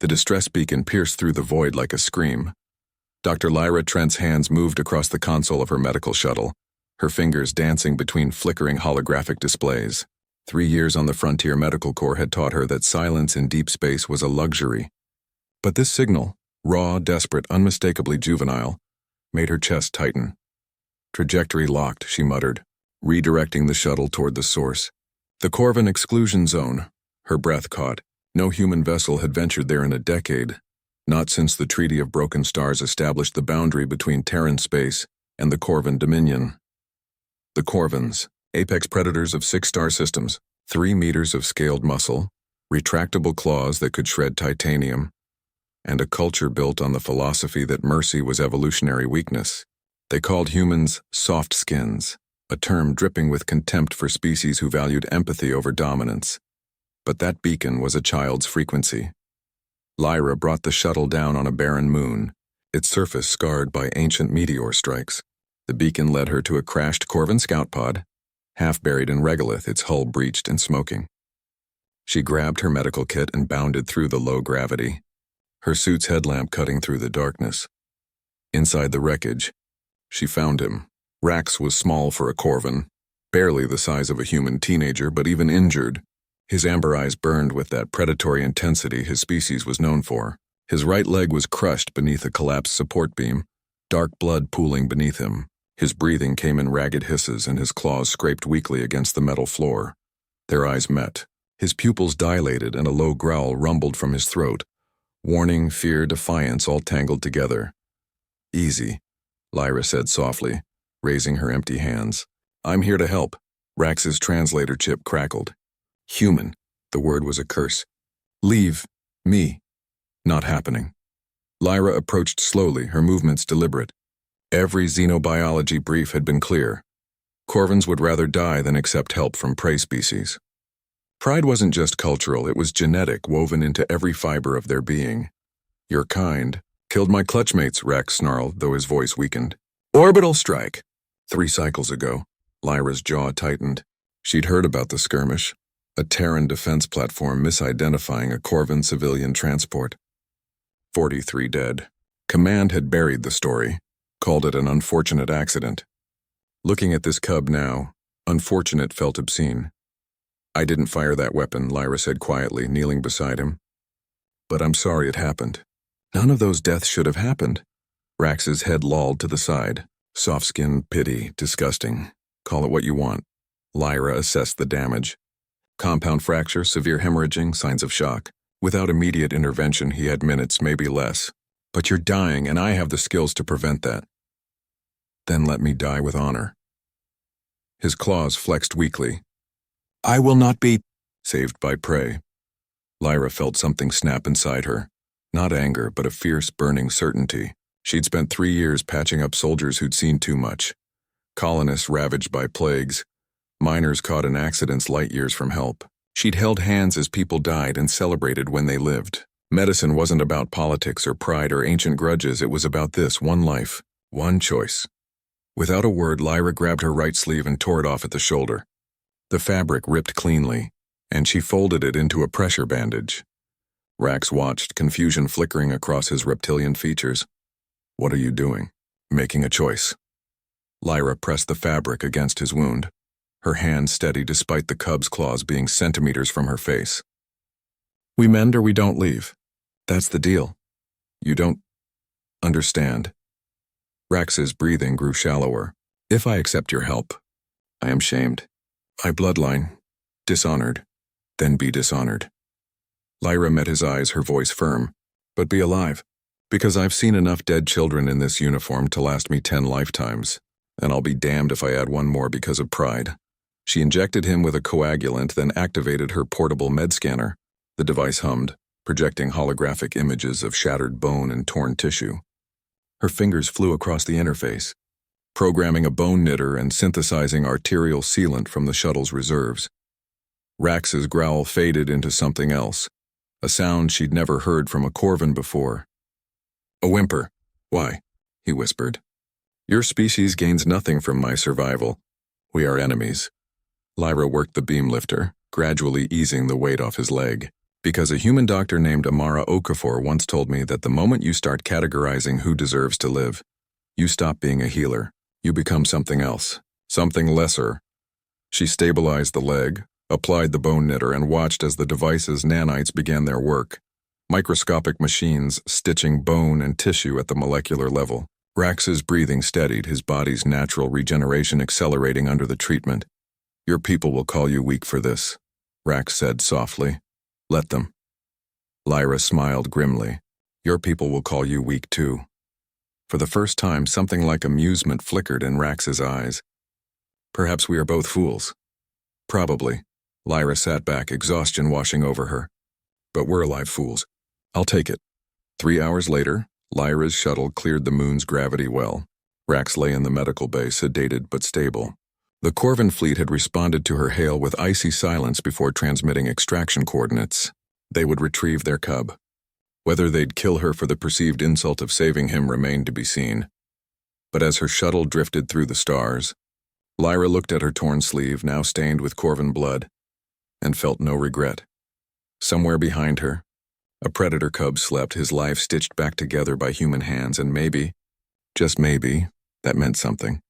The distress beacon pierced through the void like a scream. Dr. Lyra Trent's hands moved across the console of her medical shuttle, her fingers dancing between flickering holographic displays. 3 years on the Frontier Medical Corps had taught her that silence in deep space was a luxury. But this signal, raw, desperate, unmistakably juvenile, made her chest tighten. Trajectory locked, she muttered, redirecting the shuttle toward the source. The Corvin exclusion zone. Her breath caught. No human vessel had ventured there in a decade, not since the Treaty of Broken Stars established the boundary between Terran space and the Corvin Dominion. The Corvins, apex predators of 6 star systems, 3 meters of scaled muscle, retractable claws that could shred titanium, and a culture built on the philosophy that mercy was evolutionary weakness. They called humans soft skins, a term dripping with contempt for species who valued empathy over dominance. But that beacon was a child's frequency. Lyra brought the shuttle down on a barren moon, its surface scarred by ancient meteor strikes. The beacon led her to a crashed Corvin scout pod, half buried in regolith, its hull breached and smoking. She grabbed her medical kit and bounded through the low gravity, her suit's headlamp cutting through the darkness. Inside the wreckage, she found him. Rax was small for a Corvin, barely the size of a human teenager, but even injured. His amber eyes burned with that predatory intensity his species was known for. His right leg was crushed beneath a collapsed support beam, dark blood pooling beneath him. His breathing came in ragged hisses and his claws scraped weakly against the metal floor. Their eyes met. His pupils dilated and a low growl rumbled from his throat. Warning, fear, defiance all tangled together. "Easy," Lyra said softly, raising her empty hands. "I'm here to help." Rax's translator chip crackled. Human. The word was a curse. "Leave. Me." Not happening. Lyra approached slowly, her movements deliberate. Every xenobiology brief had been clear. Corvins would rather die than accept help from prey species. Pride wasn't just cultural, it was genetic, woven into every fiber of their being. "Your kind killed my clutchmates," Rax snarled, though his voice weakened. "Orbital strike." 3 cycles ago, Lyra's jaw tightened. She'd heard about the skirmish, a Terran defense platform misidentifying a Corvin civilian transport. 43 dead. Command had buried the story, called it an unfortunate accident. Looking at this cub now, unfortunate felt obscene. "I didn't fire that weapon," Lyra said quietly, kneeling beside him. "But I'm sorry it happened." "None of those deaths should have happened." Rax's head lolled to the side. Soft skin, pity, disgusting. Call it what you want. Lyra assessed the damage. Compound fracture, severe hemorrhaging, signs of shock. Without immediate intervention, he had minutes, maybe less. "But you're dying, and I have the skills to prevent that." "Then let me die with honor." His claws flexed weakly. "I will not be saved by prey." Lyra felt something snap inside her. Not anger, but a fierce, burning certainty. She'd spent 3 years patching up soldiers who'd seen too much. Colonists ravaged by plagues. Miners caught in accidents light years from help. She'd held hands as people died and celebrated when they lived. Medicine wasn't about politics or pride or ancient grudges, it was about this, one life, one choice. Without a word, Lyra grabbed her right sleeve and tore it off at the shoulder. The fabric ripped cleanly, and she folded it into a pressure bandage. Rax watched, confusion flickering across his reptilian features. "What are you doing?" "Making a choice." Lyra pressed the fabric against his wound, her hand steady despite the cub's claws being centimeters from her face. "We mend or we don't leave. That's the deal. You don't understand." Rax's breathing grew shallower. "If I accept your help, I am shamed. My bloodline, dishonored, then be dishonored." Lyra met his eyes, her voice firm. "But be alive, because I've seen enough dead children in this uniform to last me 10 lifetimes, and I'll be damned if I add one more because of pride." She injected him with a coagulant, then activated her portable med scanner. The device hummed, projecting holographic images of shattered bone and torn tissue. Her fingers flew across the interface, programming a bone knitter and synthesizing arterial sealant from the shuttle's reserves. Rax's growl faded into something else, a sound she'd never heard from a Corvin before. "A whimper." "Why?" he whispered. "Your species gains nothing from my survival. We are enemies." Lyra worked the beam lifter, gradually easing the weight off his leg. Because a human doctor named Amara Okafor once told me that the moment you start categorizing who deserves to live, you stop being a healer. You become something else, something lesser. She stabilized the leg, applied the bone knitter, and watched as the device's nanites began their work, microscopic machines stitching bone and tissue at the molecular level. Rax's breathing steadied, his body's natural regeneration accelerating under the treatment. Your people will call you weak for this, Rax said softly. Let them. Lyra smiled grimly. Your people will call you weak too. For the first time, something like amusement flickered in Rax's eyes. Perhaps we are both fools. Probably. Lyra sat back, exhaustion washing over her. But we're alive fools. I'll take it. 3 hours later, Lyra's shuttle cleared the moon's gravity well. Rax lay in the medical bay, sedated but stable. The Corvin fleet had responded to her hail with icy silence before transmitting extraction coordinates. They would retrieve their cub. Whether they'd kill her for the perceived insult of saving him remained to be seen. But as her shuttle drifted through the stars, Lyra looked at her torn sleeve, now stained with Corvin blood, and felt no regret. Somewhere behind her, a predator cub slept, his life stitched back together by human hands, and maybe, just maybe, that meant something.